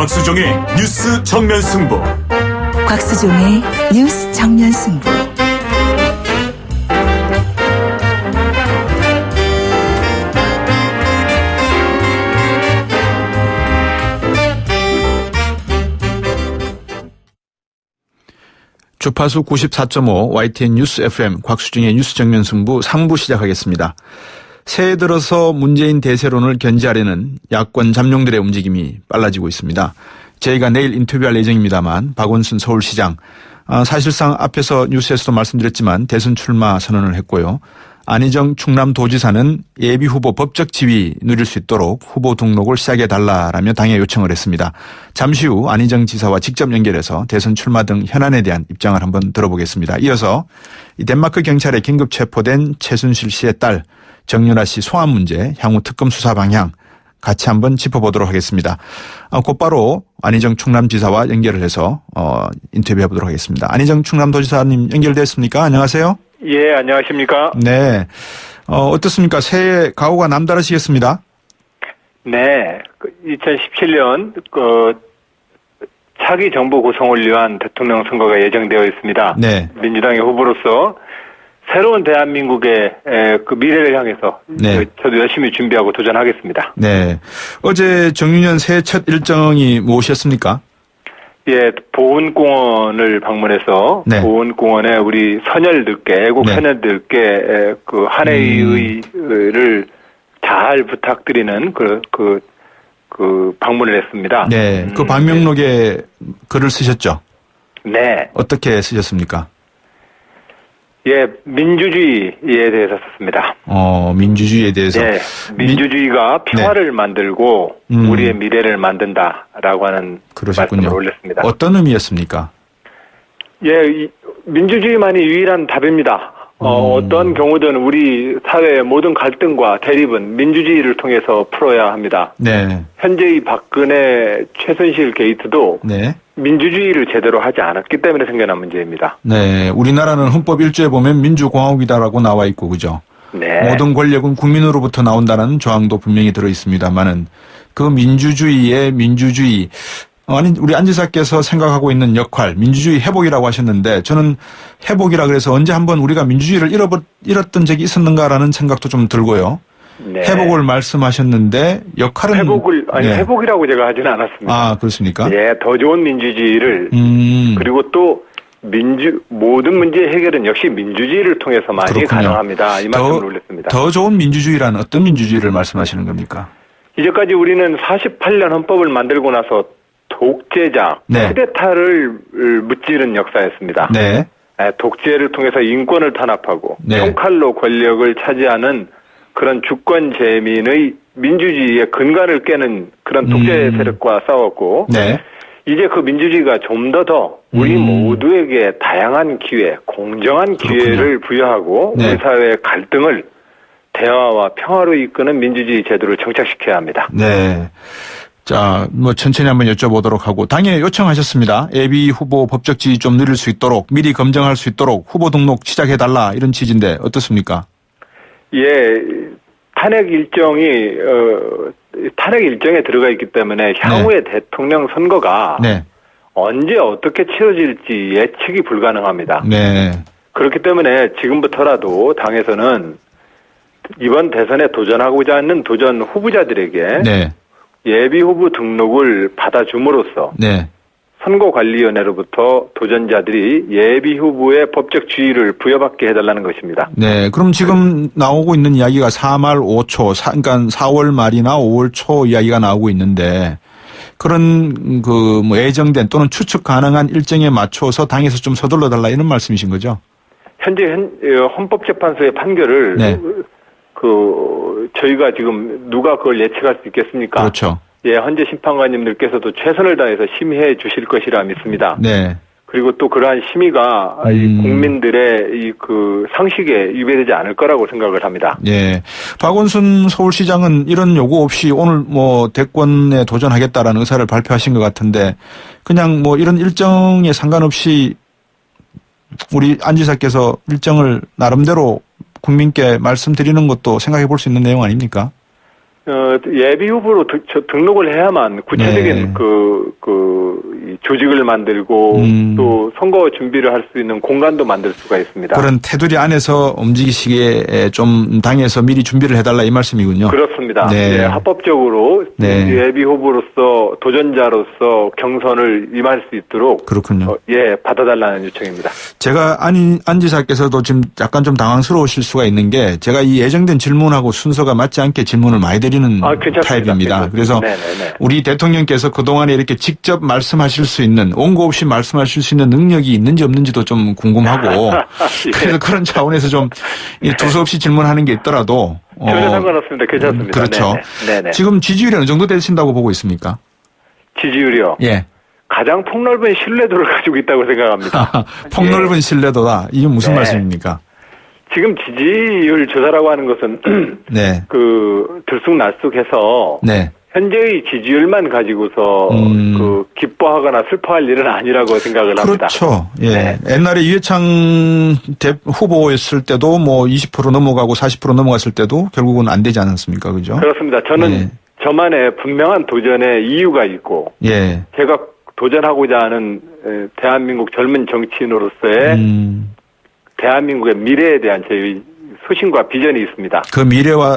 곽수종의 뉴스 정면 승부. 곽수종의 뉴스 정면 승부. 주파수 94.5 YTN 뉴스 FM 곽수종의 뉴스 정면 승부 3부 시작하겠습니다. 새해 들어서 문재인 대세론을 견제하려는 야권 잠룡들의 움직임이 빨라지고 있습니다. 저희가 내일 인터뷰할 예정입니다만 박원순 서울시장, 사실상 앞에서 뉴스에서도 말씀드렸지만 대선 출마 선언을 했고요. 안희정 충남도지사는 예비후보 법적 지위 누릴 수 있도록 후보 등록을 시작해달라라며 당에 요청을 했습니다. 잠시 후 안희정 지사와 직접 연결해서 대선 출마 등 현안에 대한 입장을 한번 들어보겠습니다. 이어서 덴마크 경찰에 긴급 체포된 최순실 씨의 딸 정윤아 씨 소환 문제, 향후 특검 수사 방향 같이 한번 짚어보도록 하겠습니다. 곧바로 안희정 충남지사와 연결을 해서 인터뷰해 보도록 하겠습니다. 안희정 충남도지사님 연결됐습니까? 안녕하세요. 예, 안녕하십니까? 네. 어떻습니까? 새해 각오가 남다르시겠습니다. 네. 2017년 차기 정부 구성을 위한 대통령 선거가 예정되어 있습니다. 네. 민주당의 후보로서 새로운 대한민국의 그 미래를 향해서 네. 저도 열심히 준비하고 도전하겠습니다. 네. 어제 정윤현 새해 첫 일정이 무엇이었습니까? 예, 보은공원을 방문해서 네. 보은공원에 우리 선열들께, 애국 네. 선열들께 그 한 해의를 잘 부탁드리는 그 방문을 했습니다. 네. 그 방명록에 글을 쓰셨죠? 네. 어떻게 쓰셨습니까? 예, 민주주의에 대해서 썼습니다. 민주주의에 대해서. 네, 민주주의가 평화를 만들고 우리의 미래를 만든다라고 하는 그러셨군요. 말씀을 올렸습니다. 어떤 의미였습니까? 예, 민주주의만이 유일한 답입니다. 어떤 경우든 우리 사회의 모든 갈등과 대립은 민주주의를 통해서 풀어야 합니다. 네. 현재의 박근혜 최순실 게이트도 네. 민주주의를 제대로 하지 않았기 때문에 생겨난 문제입니다. 네, 우리나라는 헌법 1조에 보면 민주공화국이다라고 나와 있고 그죠? 네. 모든 권력은 국민으로부터 나온다는 조항도 분명히 들어 있습니다만은 그 민주주의의 민주주의 아니 우리 안 지사께서 생각하고 있는 역할 민주주의 회복이라고 하셨는데 저는 회복이라 그래서 언제 한번 우리가 민주주의를 잃었던 적이 있었는가라는 생각도 좀 들고요. 네. 회복을 말씀하셨는데 역할은 회복이라고 제가 하지는 않았습니다. 아 그렇습니까? 예, 더 좋은 민주주의를 그리고 또 모든 문제 해결은 역시 민주주의를 통해서만이 그렇군요. 가능합니다. 이 말씀을 올렸습니다. 더 좋은 민주주의란 어떤 민주주의를 말씀하시는 겁니까? 이제까지 우리는 48년 헌법을 만들고 나서 독재자, 네. 쿠데타를 무찌른 역사였습니다. 네. 독재를 통해서 인권을 탄압하고 네. 총칼로 권력을 차지하는 그런 주권 재민의 민주주의의 근간을 깨는 그런 독재 세력과 싸웠고 네. 이제 그 민주주의가 좀 더 우리 모두에게 다양한 기회, 공정한 기회를 부여하고 네. 우리 사회의 갈등을 대화와 평화로 이끄는 민주주의 제도를 정착시켜야 합니다. 네. 자, 천천히 한번 여쭤보도록 하고 당에 요청하셨습니다. 예비 후보 법적 지위 좀 누릴 수 있도록 미리 검증할 수 있도록 후보 등록 시작해달라 이런 취지인데 어떻습니까? 예, 탄핵 일정에 들어가 있기 때문에 향후의 네. 대통령 선거가 네. 언제 어떻게 치러질지 예측이 불가능합니다. 네. 그렇기 때문에 지금부터라도 당에서는 이번 대선에 도전하고자 하는 도전 후보자들에게 네. 예비 후보 등록을 받아줌으로써 네. 선거관리위원회로부터 도전자들이 예비 후보의 법적 지위를 부여받게 해달라는 것입니다. 네, 그럼 지금 나오고 있는 이야기가 4말 5초, 그러니까 4월 말이나 5월 초 이야기가 나오고 있는데 그런 예정된 또는 추측 가능한 일정에 맞춰서 당에서 좀 서둘러 달라 이런 말씀이신 거죠? 현재 헌법재판소의 판결을 네. 저희가 지금 누가 그걸 예측할 수 있겠습니까? 그렇죠. 예, 헌재 심판관님들께서도 최선을 다해서 심의해 주실 것이라 믿습니다. 네. 그리고 또 그러한 심의가 이 국민들의 그 상식에 위배되지 않을 거라고 생각을 합니다. 예. 박원순 서울시장은 이런 요구 없이 오늘 대권에 도전하겠다라는 의사를 발표하신 것 같은데 그냥 이런 일정에 상관없이 우리 안 지사께서 일정을 나름대로 국민께 말씀드리는 것도 생각해 볼 수 있는 내용 아닙니까? 예비 후보로 등록을 해야만 구체적인 네. 이 조직을 만들고 또 선거 준비를 할 수 있는 공간도 만들 수가 있습니다. 그런 테두리 안에서 움직이시기에 좀 당에서 미리 준비를 해달라 이 말씀이군요. 그렇습니다. 네. 예, 합법적으로 네. 예비 후보로서 도전자로서 경선을 임할 수 있도록 그렇군요. 받아달라는 요청입니다. 제가 안 지사께서도 지금 약간 좀 당황스러우실 수가 있는 게 제가 이 예정된 질문하고 순서가 맞지 않게 질문을 많이 드리는 타입입니다. 그래서 네네네. 우리 대통령께서 그동안에 이렇게 직접 말씀하실 수 있는 원고 없이 말씀하실 수 있는 능력이 있는지 없는지도 좀 궁금하고 예. 그래서 그런 차원에서 좀 두서없이 질문하는 게 있더라도 전혀 상관없습니다. 괜찮습니다. 그렇죠. 네네. 지금 지지율이 어느 정도 되신다고 보고 있습니까? 지지율이요? 예. 가장 폭넓은 신뢰도를 가지고 있다고 생각합니다. 폭넓은 신뢰도다. 이게 무슨 네. 말씀입니까? 지금 지지율 조사라고 하는 것은 네. 들쑥날쑥해서 네. 현재의 지지율만 가지고서 기뻐하거나 슬퍼할 일은 아니라고 생각을 합니다. 그렇죠. 예. 네. 옛날에 이회창 후보였을 때도 뭐 20% 넘어가고 40% 넘어갔을 때도 결국은 안 되지 않았습니까? 그죠? 그렇습니다. 저는 예. 저만의 분명한 도전의 이유가 있고 예. 제가 도전하고자 하는 대한민국 젊은 정치인으로서의 대한민국의 미래에 대한 제 소신과 비전이 있습니다. 그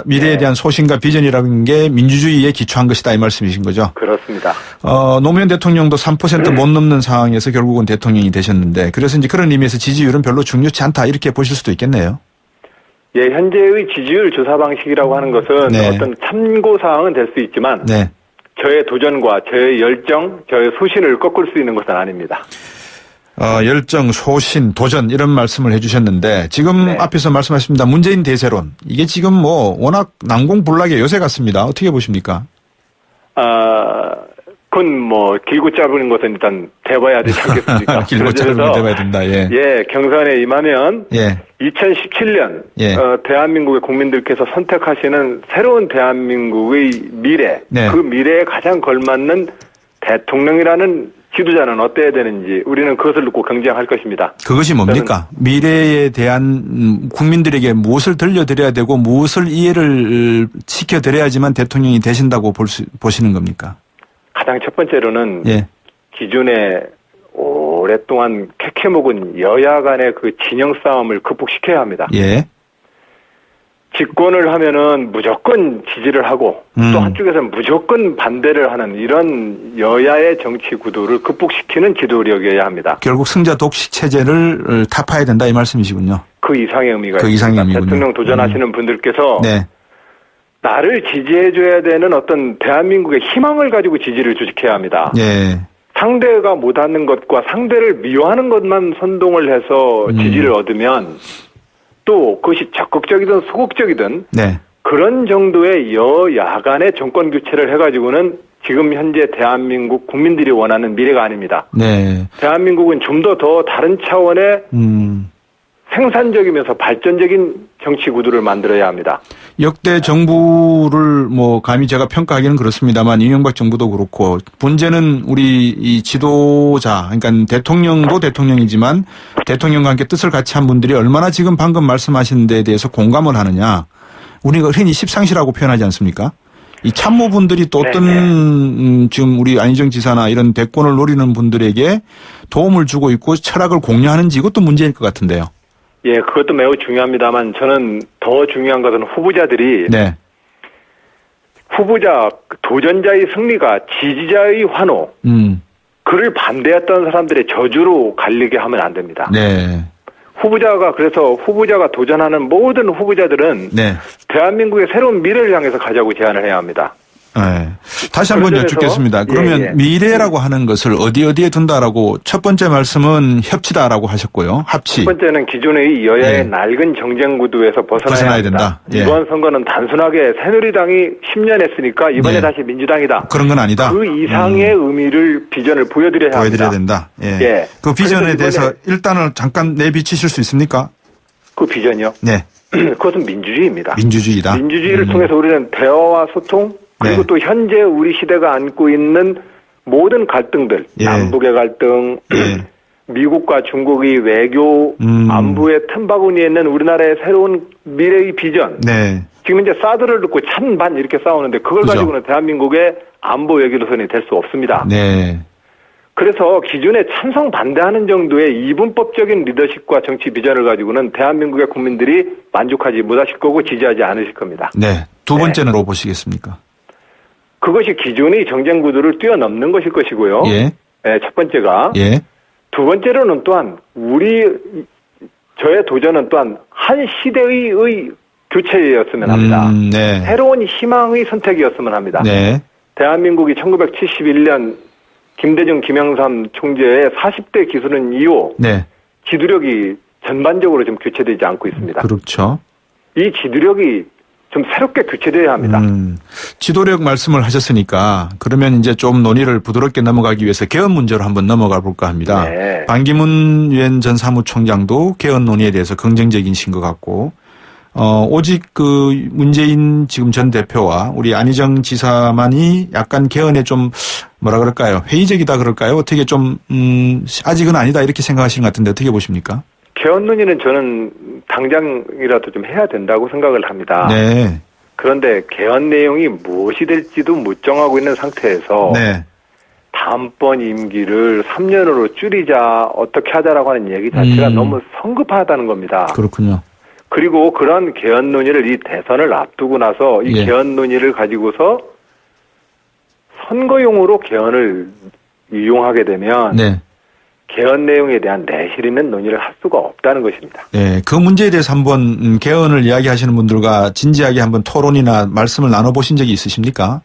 미래에 대한 소신과 비전이라는 게 민주주의에 기초한 것이다 이 말씀이신 거죠? 그렇습니다. 노무현 대통령도 3% 못 넘는 상황에서 결국은 대통령이 되셨는데 그래서 이제 그런 의미에서 지지율은 별로 중요치 않다 이렇게 보실 수도 있겠네요. 예, 현재의 지지율 조사 방식이라고 하는 것은 네. 어떤 참고 사항은 될 수 있지만 네. 저의 도전과 저의 열정, 저의 소신을 꺾을 수 있는 것은 아닙니다. 열정, 소신, 도전 이런 말씀을 해주셨는데 지금 네. 앞에서 말씀하셨습니다. 문재인 대세론 이게 지금 뭐 워낙 난공불락의 요새 같습니다. 어떻게 보십니까? 그건 뭐 길고 짧은 것은 일단 대봐야 되지 않겠습니까? 길고 짧은 걸 대봐야 된다. 예. 예, 경선에 임하면 예. 2017년 예. 대한민국의 국민들께서 선택하시는 새로운 대한민국의 미래, 네. 그 미래에 가장 걸맞는 대통령이라는 지도자는 어때야 되는지 우리는 그것을 놓고 경쟁할 것입니다. 그것이 뭡니까? 미래에 대한 국민들에게 무엇을 들려드려야 되고 무엇을 이해를 시켜드려야지만 대통령이 되신다고 보시는 겁니까? 가장 첫 번째로는 예. 기존에 오랫동안 캐캐묵은 여야 간의 그 진영 싸움을 극복시켜야 합니다. 예. 집권을 하면은 무조건 지지를 하고 또 한쪽에서는 무조건 반대를 하는 이런 여야의 정치 구도를 극복시키는 지도력이어야 합니다. 결국 승자 독식 체제를 타파해야 된다 이 말씀이시군요. 그 이상의 의미가 그 있습니다. 이상의 의미군요. 대통령 도전하시는 분들께서 네. 나를 지지해줘야 되는 어떤 대한민국의 희망을 가지고 지지를 조직해야 합니다. 예. 상대가 못하는 것과 상대를 미워하는 것만 선동을 해서 지지를 얻으면 또 그것이 적극적이든 소극적이든 네. 그런 정도의 여야 간의 정권 교체를 해가지고는 지금 현재 대한민국 국민들이 원하는 미래가 아닙니다. 네. 대한민국은 좀 더 다른 차원의 생산적이면서 발전적인 정치 구도를 만들어야 합니다. 역대 정부를 뭐 감히 제가 평가하기는 그렇습니다만 이명박 정부도 그렇고 문제는 우리 이 지도자 그러니까 대통령도 대통령이지만 대통령과 함께 뜻을 같이 한 분들이 얼마나 지금 방금 말씀하신 데에 대해서 공감을 하느냐. 우리가 흔히 십상시라고 표현하지 않습니까? 이 참모분들이 또 어떤 지금 우리 안희정 지사나 이런 대권을 노리는 분들에게 도움을 주고 있고 철학을 공유하는지 이것도 문제일 것 같은데요. 예, 그것도 매우 중요합니다만 저는 더 중요한 것은 후보자들이 네. 후보자 도전자의 승리가 지지자의 환호 그를 반대했던 사람들의 저주로 갈리게 하면 안 됩니다. 네. 후보자가 도전하는 모든 후보자들은 네. 대한민국의 새로운 미래를 향해서 가자고 제안을 해야 합니다. 네. 다시 한번 여쭙겠습니다. 그러면 미래라고 하는 것을 어디에 둔다라고 첫 번째 말씀은 협치다라고 하셨고요. 합치. 첫 번째는 기존의 여야의 낡은 정쟁 구도에서 벗어나야 된다. 예. 이번 선거는 단순하게 새누리당이 10년 했으니까 이번에 다시 민주당이다. 그런 건 아니다. 그 이상의 의미를 비전을 보여드려야 합니다. 된다. 예. 예. 그 비전에 대해서 일단은 잠깐 내비치실 수 있습니까? 그 비전이요? 네. 그것은 민주주의입니다. 민주주의다. 민주주의를 통해서 우리는 대화와 소통 그리고 또 현재 우리 시대가 안고 있는 모든 갈등들, 남북의 갈등, 미국과 중국의 외교, 안보의 틈바구니에 있는 우리나라의 새로운 미래의 비전, 지금 이제 사드를 놓고 찬반 이렇게 싸우는데 그걸 그죠. 가지고는 대한민국의 안보 외교노선이 될 수 없습니다. 네. 그래서 기존에 찬성 반대하는 정도의 이분법적인 리더십과 정치 비전을 가지고는 대한민국의 국민들이 만족하지 못하실 거고 지지하지 않으실 겁니다. 네. 두 번째는 뭐 보시겠습니까? 그것이 기존의 정쟁 구도를 뛰어넘는 것일 것이고요. 예. 네, 첫 번째가. 예. 두 번째로는 또한 저의 도전은 또한 한 시대의 교체였으면 합니다. 네. 새로운 희망의 선택이었으면 합니다. 네. 대한민국이 1971년 김대중, 김영삼 총재의 40대 기수는 이후 네. 지도력이 전반적으로 좀 교체되지 않고 있습니다. 그렇죠. 이 지도력이 좀 새롭게 교체되어야 합니다. 지도력 말씀을 하셨으니까 그러면 이제 좀 논의를 부드럽게 넘어가기 위해서 개헌 문제로 한번 넘어가 볼까 합니다. 네. 반기문 유엔 전 사무총장도 개헌 논의에 대해서 긍정적이신 것 같고 오직 그 문재인 지금 전 대표와 우리 안희정 지사만이 약간 개헌에 좀 뭐라 그럴까요? 회의적이다 그럴까요? 어떻게 좀 아직은 아니다 이렇게 생각하시는 것 같은데 어떻게 보십니까? 개헌 논의는 저는 당장이라도 좀 해야 된다고 생각을 합니다. 네. 그런데 개헌 내용이 무엇이 될지도 못 정하고 있는 상태에서 네. 다음번 임기를 3년으로 줄이자 어떻게 하자라고 하는 얘기 자체가 너무 성급하다는 겁니다. 그렇군요. 그리고 그런 개헌 논의를 이 대선을 앞두고 나서 이 예. 개헌 논의를 가지고서 선거용으로 개헌을 이용하게 되면 네. 개헌 내용에 대한 내실 있는 논의를 할 수가 없다는 것입니다. 네, 그 문제에 대해서 한번 개헌을 이야기하시는 분들과 진지하게 한번 토론이나 말씀을 나눠보신 적이 있으십니까?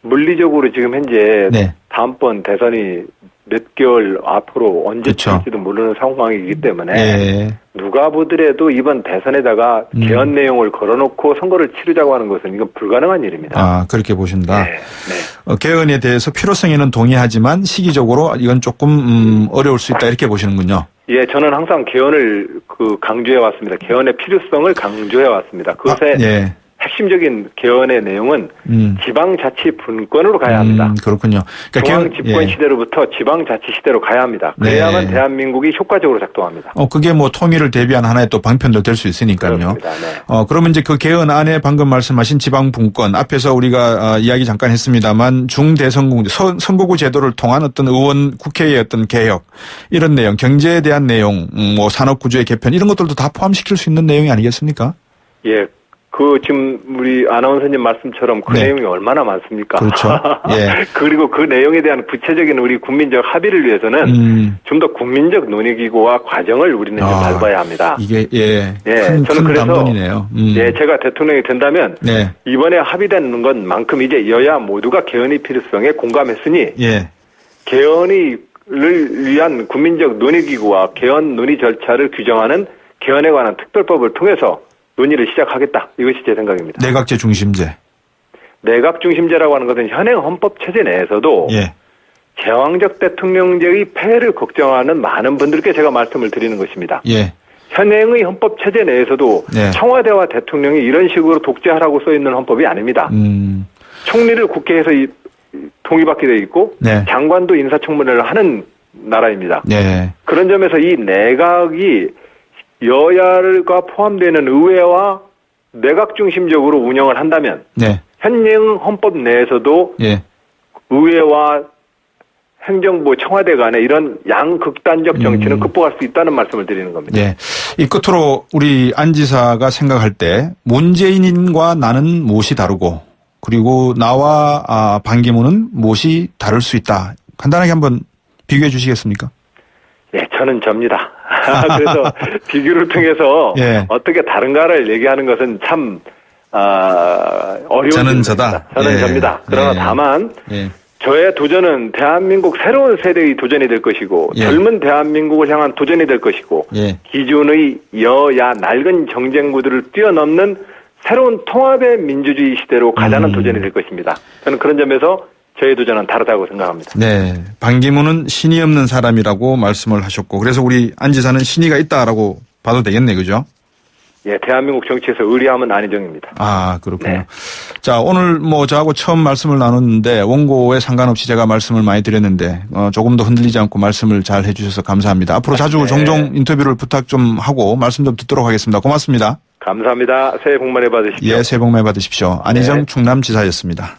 물리적으로 지금 현재 네. 다음번 대선이 몇 개월 앞으로 언제 그렇죠. 될지도 모르는 상황이기 때문에 예. 누가 보더라도 이번 대선에다가 개헌 내용을 걸어놓고 선거를 치르자고 하는 것은 이건 불가능한 일입니다. 아, 그렇게 보신다. 네, 네. 개헌에 대해서 필요성에는 동의하지만 시기적으로 이건 조금 어려울 수 있다 이렇게 보시는군요. 예, 저는 항상 개헌을 강조해 왔습니다. 개헌의 필요성을 강조해 왔습니다. 그것의 예. 핵심적인 개헌의 내용은 지방자치 분권으로 가야 합니다. 그렇군요. 그러니까 중앙집권 시대로부터 지방자치 시대로 가야 합니다. 그래야만 네. 대한민국이 효과적으로 작동합니다. 그게 뭐 통일을 대비한 하나의 또 방편도 될 수 있으니까요. 그렇습니다. 네. 그러면 이제 그 개헌 안에 방금 말씀하신 지방분권 앞에서 우리가 이야기 잠깐 했습니다만 중대선거구 선거구 제도를 통한 어떤 의원 국회의 어떤 개혁 이런 내용, 경제에 대한 내용, 뭐 산업구조의 개편 이런 것들도 다 포함시킬 수 있는 내용이 아니겠습니까? 예. 지금 우리 아나운서님 말씀처럼 그 네. 내용이 얼마나 많습니까? 그렇죠. 예. 그리고 그 내용에 대한 구체적인 우리 국민적 합의를 위해서는 좀 더 국민적 논의기구와 과정을 우리는 좀 밟아야 합니다. 이게 저는 큰 그래서 담론이네요. 예, 제가 대통령이 된다면 네. 이번에 합의된 것만큼 이제 여야 모두가 개헌의 필요성에 공감했으니 예. 개헌을 위한 국민적 논의기구와 개헌 논의 절차를 규정하는 개헌에 관한 특별법을 통해서 논의를 시작하겠다. 이것이 제 생각입니다. 내각제 중심제. 내각 중심제라고 하는 것은 현행 헌법 체제 내에서도 예. 제왕적 대통령제의 폐해를 걱정하는 많은 분들께 제가 말씀을 드리는 것입니다. 예. 현행의 헌법 체제 내에서도 네. 청와대와 대통령이 이런 식으로 독재하라고 써 있는 헌법이 아닙니다. 총리를 국회에서 동의받게 돼 있고 네. 장관도 인사청문회를 하는 나라입니다. 네. 그런 점에서 이 내각이 여야가 포함되는 의회와 내각 중심적으로 운영을 한다면 네. 현행 헌법 내에서도 예. 의회와 행정부, 청와대 간에 이런 양극단적 정치는 극복할 수 있다는 말씀을 드리는 겁니다. 예. 이 끝으로 우리 안 지사가 생각할 때 문재인과 나는 무엇이 다르고 그리고 나와 반기문은 무엇이 다를 수 있다. 간단하게 한번 비교해 주시겠습니까? 예, 저는 접니다. 그래서 비교를 통해서 예. 어떻게 다른가를 얘기하는 것은 참 어려운 저는 저다. 저는 예. 접니다. 그러나 예. 다만 예. 저의 도전은 대한민국 새로운 세대의 도전이 될 것이고 예. 젊은 대한민국을 향한 도전이 될 것이고 예. 기존의 여야 낡은 정쟁구들을 뛰어넘는 새로운 통합의 민주주의 시대로 가자는 도전이 될 것입니다. 저는 그런 점에서 저의 도전은 다르다고 생각합니다. 네. 반기문은 신이 없는 사람이라고 말씀을 하셨고 그래서 우리 안 지사는 신의가 있다라고 봐도 되겠네. 그죠? 예, 대한민국 정치에서 의리함은 안희정입니다. 아, 그렇군요. 네. 자, 오늘 저하고 처음 말씀을 나눴는데 원고에 상관없이 제가 말씀을 많이 드렸는데 조금 더 흔들리지 않고 말씀을 잘 해주셔서 감사합니다. 앞으로 자주 네. 종종 인터뷰를 부탁 좀 하고 말씀 좀 듣도록 하겠습니다. 고맙습니다. 감사합니다. 새해 복 많이 받으십시오. 예, 새해 복 많이 받으십시오. 안희정 네. 충남지사였습니다.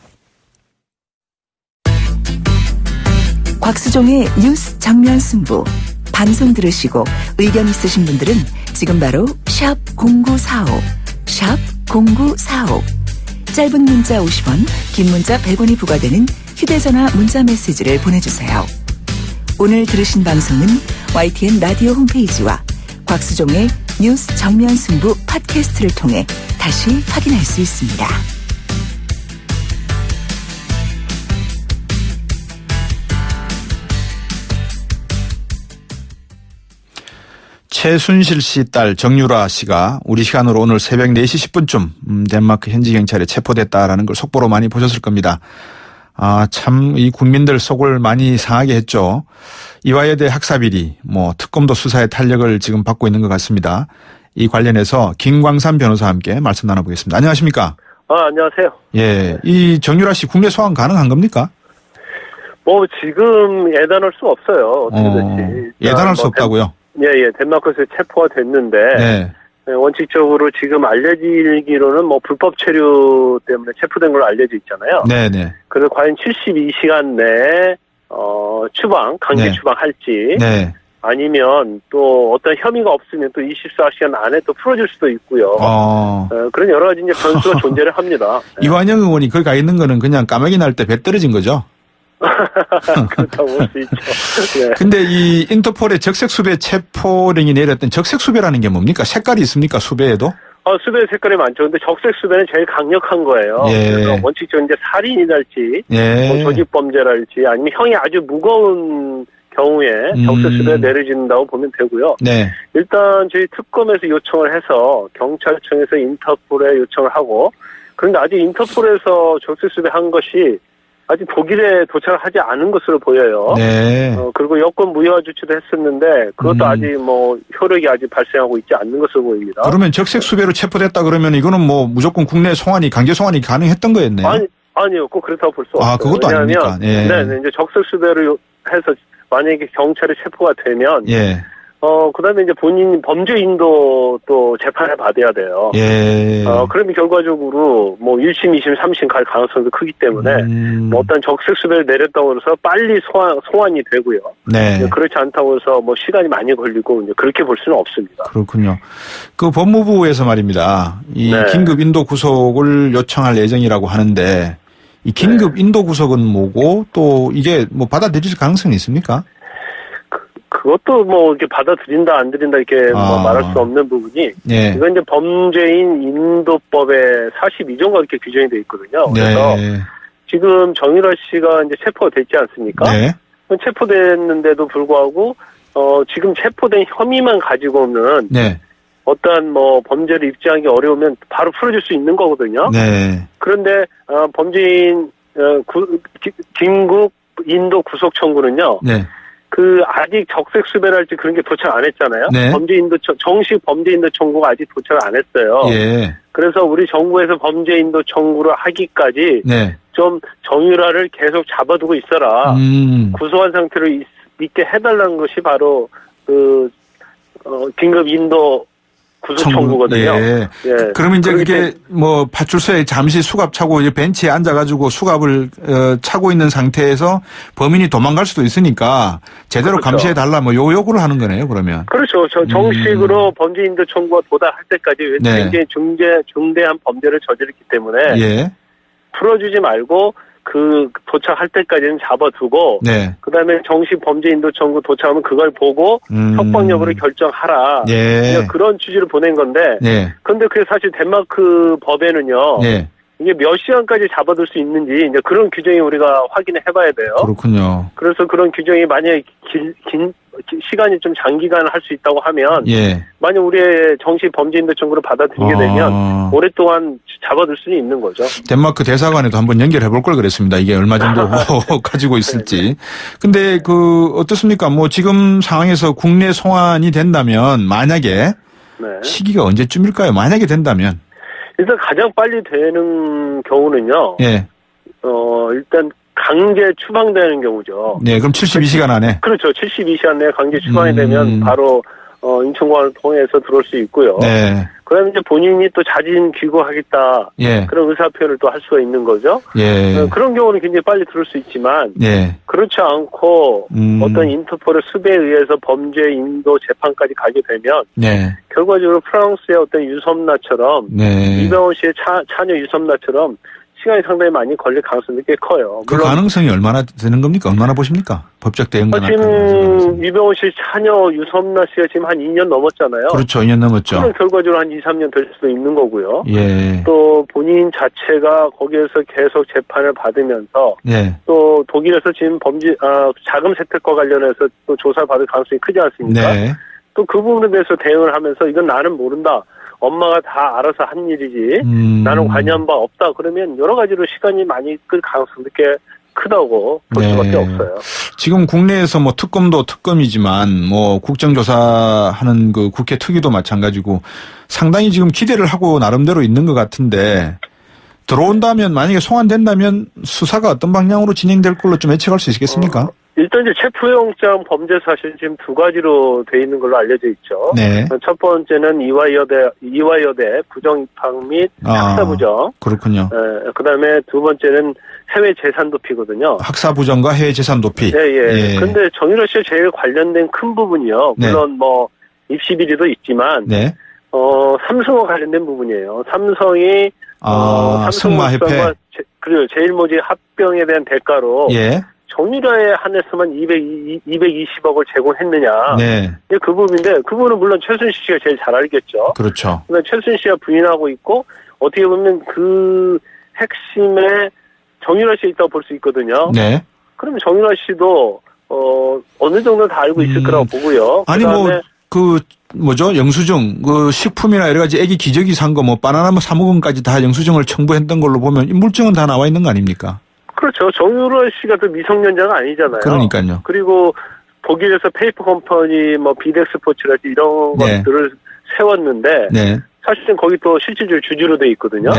곽수종의 뉴스 정면 승부. 방송 들으시고 의견 있으신 분들은 지금 바로 샵 0945, 샵 0945. 짧은 문자 50원, 긴 문자 100원이 부과되는 휴대전화 문자 메시지를 보내주세요. 오늘 들으신 방송은 YTN 라디오 홈페이지와 곽수종의 뉴스 정면 승부 팟캐스트를 통해 다시 확인할 수 있습니다. 최순실 씨 딸 정유라 씨가 우리 시간으로 오늘 새벽 4시 10분쯤 덴마크 현지 경찰에 체포됐다라는 걸 속보로 많이 보셨을 겁니다. 아, 참 이 국민들 속을 많이 상하게 했죠. 이화여대 학사비리, 특검도 수사에 탄력을 지금 받고 있는 것 같습니다. 이 관련해서 김광삼 변호사와 함께 말씀 나눠보겠습니다. 안녕하십니까? 안녕하세요. 예, 이 정유라 씨 국내 소환 가능한 겁니까? 지금 예단할 수 없어요. 어떻게든지. 예단할 수 없다고요? 예, 덴마크에서 체포가 됐는데, 네. 원칙적으로 지금 알려지기로는 불법 체류 때문에 체포된 걸로 알려져 있잖아요. 네네. 그래서 과연 72시간 내에, 강제 네. 추방할지, 네. 아니면 또 어떤 혐의가 없으면 또 24시간 안에 또 풀어줄 수도 있고요. 그런 여러 가지 이제 변수가 존재를 합니다. 이완영 의원이 거기 가 있는 거는 그냥 까마귀 날 때 배 떨어진 거죠? 그렇다고 볼 수 있죠. 네. 근데 이 인터폴의 적색수배 체포령이 내렸던 적색수배라는 게 뭡니까? 색깔이 있습니까? 수배에도? 수배 색깔이 많죠. 근데 적색수배는 제일 강력한 거예요. 예. 그래서 원칙적으로 이제 살인이랄지, 예. 조직범죄랄지, 아니면 형이 아주 무거운 경우에 적색수배가 내려진다고 보면 되고요. 네. 일단 저희 특검에서 요청을 해서 경찰청에서 인터폴에 요청을 하고, 그런데 아직 인터폴에서 적색수배 한 것이 아직 독일에 도착을 하지 않은 것으로 보여요. 네. 그리고 여권 무효화 조치도 했었는데 그것도 아직 효력이 아직 발생하고 있지 않는 것으로 보입니다. 그러면 적색수배로 체포됐다 그러면 이거는 무조건 국내 송환이, 강제 송환이 가능했던 거였네요. 아니요. 꼭 그렇다고 볼 수 없어요. 그것도 아닙니까? 예. 네, 이제 적색수배를 해서 만약에 경찰에 체포가 되면 예. 그다음에 이제 본인 범죄인도 또 재판을 받아야 돼요. 예. 그러면 결과적으로 1심, 2심, 3심 갈 가능성도 크기 때문에 어떤 적색수배를 내렸다고 해서 빨리 소환이 되고요. 네. 그렇지 않다고 해서 시간이 많이 걸리고 이제 그렇게 볼 수는 없습니다. 그렇군요. 그 법무부에서 말입니다. 이 네. 긴급 인도 구속을 요청할 예정이라고 하는데 이 긴급 인도 구속은 뭐고 또 이게 받아들일 가능성이 있습니까? 그것도 이렇게 받아들인다 안 들인다 이렇게 말할 수 없는 부분이 예. 이건 이제 범죄인 인도법에 42조가 이렇게 규정이 되어 있거든요. 그래서 네. 지금 정유라 씨가 이제 체포가 됐지 않습니까? 네. 체포됐는데도 불구하고 지금 체포된 혐의만 가지고는 네. 어떠한 범죄를 입증하기 어려우면 바로 풀어줄 수 있는 거거든요. 네. 그런데 범죄인 긴급 인도 구속 청구는요. 네. 아직 적색수배랄지 그런 게 도착 안 했잖아요. 네. 정식 범죄인도 청구가 아직 도착을 안 했어요. 예. 그래서 우리 정부에서 범죄인도 청구를 하기까지 네. 좀 정유라를 계속 잡아두고 있어라. 구속한 상태로 있게 해달라는 것이 바로 긴급 인도 구속 청구거든요. 예. 그러면 이제 그게 파출소에 잠시 수갑 차고 이제 벤치에 앉아가지고 수갑을 차고 있는 상태에서 범인이 도망갈 수도 있으니까 제대로 그렇죠. 감시해 달라 요 요구를 하는 거네요. 그러면. 그렇죠. 정식으로 범죄인도 청구가 도달할 때까지 네. 굉장히 중대한 범죄를 저질렀기 때문에 예. 풀어주지 말고 도착할 때까지는 잡아두고 네. 그다음에 정식 범죄인도 청구 도착하면 그걸 보고 석방 여부를 결정하라. 예. 그런 취지를 보낸 건데. 예. 그런데 그게 사실 덴마크 법에는요. 예. 이게 몇 시간까지 잡아둘 수 있는지 이제 그런 규정이 우리가 확인을 해봐야 돼요. 그렇군요. 그래서 그런 규정이 만약에 긴 시간이 좀 장기간 할 수 있다고 하면 예. 만약 우리의 정식 범죄인도 청구를 받아들이게 되면 오랫동안 잡아둘 수는 있는 거죠. 덴마크 대사관에도 한번 연결해 볼 걸 그랬습니다. 이게 얼마 정도 가지고 있을지. 근데 어떻습니까? 지금 상황에서 국내 송환이 된다면 만약에 네. 시기가 언제쯤일까요? 만약에 된다면. 일단 가장 빨리 되는 경우는요. 예. 일단 강제 추방되는 경우죠. 네, 그럼 72시간 안에. 그렇죠. 72시간 내에 강제 추방이 되면 바로 인천공항을 통해서 들어올 수 있고요. 네. 그다음에 이제 본인이 또 자진 귀국하겠다. 예. 그런 의사 표현을 또 할 수가 있는 거죠. 예. 그런 경우는 굉장히 빨리 들을 수 있지만 예. 그렇지 않고 어떤 인터폴의 수배에 의해서 범죄 인도 재판까지 가게 되면 네. 결과적으로 프랑스의 어떤 유섬나처럼 네. 이병헌 씨의 차녀 유섬나처럼 시간이 상당히 많이 걸릴 가능성이 꽤 커요. 그 가능성이 얼마나 되는 겁니까? 얼마나 보십니까? 법적 대응만 지금 유병헌 씨 차녀 유섬나 씨가 지금 한 2년 넘었잖아요. 그렇죠. 2년 넘었죠. 그럼 결과적으로 한 2, 3년 될 수도 있는 거고요. 예. 또 본인 자체가 거기에서 계속 재판을 받으면서 예. 또 독일에서 지금 자금 세탁과 관련해서 또 조사를 받을 가능성이 크지 않습니까? 네. 또 그 부분에 대해서 대응을 하면서 이건 나는 모른다. 엄마가 다 알아서 한 일이지. 나는 관여한 바 없다. 그러면 여러 가지로 시간이 많이 끌 가능성도 꽤 크다고 볼 수밖에 네. 없어요. 지금 국내에서 뭐 특검도 특검이지만 뭐 국정조사하는 그 국회 특위도 마찬가지고 상당히 지금 기대를 하고 나름대로 있는 것 같은데 들어온다면 만약에 송환된다면 수사가 어떤 방향으로 진행될 걸로 좀 예측할 수 있겠습니까? 일단 이제 체포영장 범죄 사실 지금 두 가지로 돼 있는 걸로 알려져 있죠. 네. 첫 번째는 이화여대 부정입학 및 학사부정. 그렇군요. 그다음에 두 번째는 해외 재산 도피거든요. 학사부정과 해외 재산 도피. 예. 근데 정유라 씨와 제일 관련된 큰 부분이요. 물론 뭐 입시 비리도 있지만 네. 삼성과 관련된 부분이에요. 삼성이 승마협회 그리고 제일모직 합병에 대한 대가로 예. 정유라에 한해서만 220억을 제공했느냐. 네. 그 부분인데 그 부분은 물론 최순실 씨가 제일 잘 알겠죠. 그렇죠. 그러니까 최순실 씨가 부인하고 있고 어떻게 보면 그 핵심에 정유라 씨 있다고 볼 수 있거든요. 네. 그럼 정유라 씨도 어느 정도 다 알고 있을 거라고 보고요. 아니 영수증 그 식품이나 여러 가지 애기 기저귀 산 거 뭐 바나나 뭐 3억원까지 다 영수증을 청부했던 걸로 보면 물증은 다 나와 있는 거 아닙니까? 그렇죠. 정유라 씨가 또 미성년자가 아니잖아요. 그러니까요. 그리고 독일에서 페이퍼 컴퍼니 뭐 비덱스포츠랄지 이런 것들을 세웠는데 사실은 거기 또 실질적으로 주주로 돼 있거든요.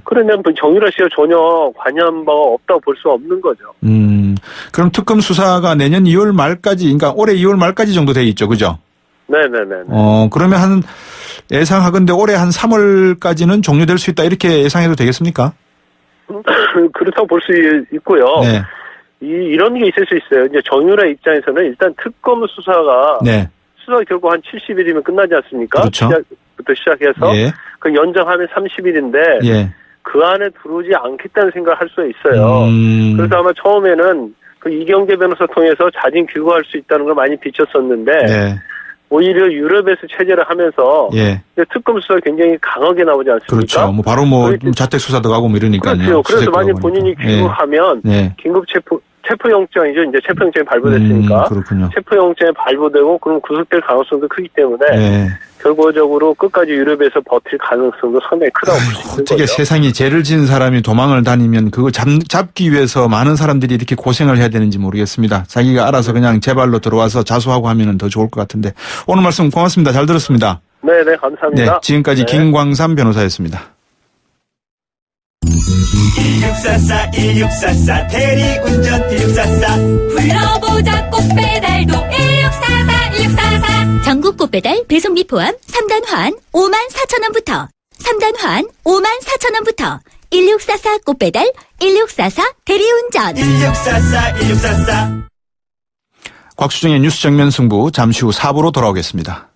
그러면 정유라 씨가 전혀 관여한 바가 없다고 볼 수 없는 거죠. 그럼 특검 수사가 내년 2월 말까지, 그러니까 올해 2월 말까지 정도 돼 있죠, 그죠? 네네네. 그러면 한 예상하건대 올해 한 3월까지는 종료될 수 있다 이렇게 예상해도 되겠습니까? 그렇다고 볼 수 있고요. 네. 이런 게 있을 수 있어요. 이제 정유라 입장에서는 일단 특검 수사가 수사 결과 한 70일이면 끝나지 않습니까? 그렇죠. 부터 시작해서 그 연장하면 30일인데 그 안에 들어오지 않겠다는 생각을 할 수 있어요. 그래서 아마 처음에는 그 이경재 변호사 통해서 자진 귀국할 수 있다는 걸 많이 비쳤었는데 오히려 유럽에서 체제를 하면서 특검 수사가 굉장히 강하게 나오지 않습니까? 그렇죠. 뭐 바로 뭐 자택 수사도 가고 뭐 이러니까요. 그렇죠. 그래서 만약 본인이 귀국하면 긴급 체포영장이죠. 이제 체포영장이 발부됐으니까. 그렇군요. 체포영장이 발부되고 그럼 구속될 가능성도 크기 때문에 결과적으로 끝까지 유럽에서 버틸 가능성도 상당히 크다고 볼 수 있는 어떻게 거죠. 세상에 죄를 지은 사람이 도망을 다니면 그거 잡기 위해서 많은 사람들이 이렇게 고생을 해야 되는지 모르겠습니다. 자기가 알아서 그냥 제 발로 들어와서 자수하고 하면 더 좋을 것 같은데 오늘 말씀 고맙습니다. 잘 들었습니다. 네네 감사합니다. 네, 지금까지 김광삼 변호사였습니다. 1644 대리운전 1644 불러보자 꽃배달도 1644 전국 꽃배달 배송비 포함 3단 환 54,000원부터 3단 환 54,000원부터 1644 꽃배달 1644 대리운전 1644 곽수정의 뉴스 정면 승부 잠시 후 4부로 돌아오겠습니다.